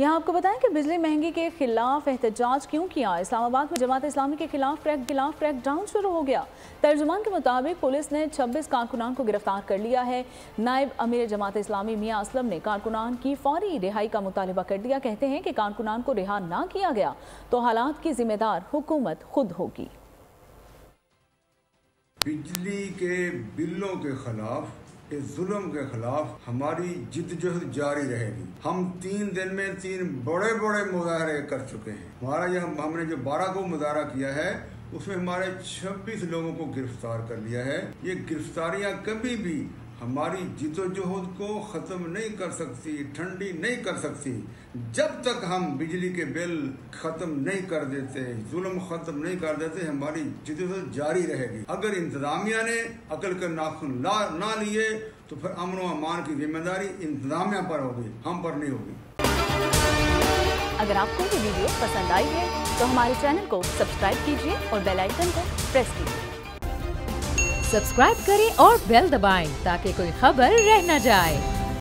यहाँ आपको बताएं कि बिजली महंगी के खिलाफ एहतजाज क्यों किया। इस्लामाबाद में जमात इस्लामी के खिलाफ क्रैक डाउन शुरू हो गया। तर्जुमान के मुताबिक पुलिस ने 26 कारकुनान को गिरफ्तार कर लिया है। नायब अमीर जमात इस्लामी मियां असलम ने कारकुनान की फौरी रिहाई का मुतालबा कर दिया। कहते हैं कि कारकुनान को रिहा ना किया गया तो हालात की जिम्मेदार हुकूमत खुद होगी। बिजली के बिलों के खिलाफ, इस जुल्म के खिलाफ हमारी जिद्दोजहद जारी रहेगी। हम 3 दिन में 3 बड़े बड़े मुजाहरे कर चुके हैं। हमारा हमने जो 12 को मुजाहरा किया है उसमें हमारे 26 लोगों को गिरफ्तार कर लिया है। ये गिरफ्तारियां कभी भी हमारी जिद्दोजहद को ख़त्म नहीं कर सकती, ठंडी नहीं कर सकती। जब तक हम बिजली के बिल ख़त्म नहीं कर देते, जुल्म ख़त्म नहीं कर देते, हमारी जिद्दोजहद जारी रहेगी। अगर इंतज़ामिया ने अकल के नाखून ना लिए तो फिर अमन व अमान की जिम्मेदारी इंतज़ामिया पर होगी, हम पर नहीं होगी। अगर आपको ये वीडियो पसंद आई है तो हमारे चैनल को सब्सक्राइब कीजिए और बेल आइकन को प्रेस कीजिए। सब्सक्राइब करें और बेल दबाएं ताकि कोई खबर रह न जाए।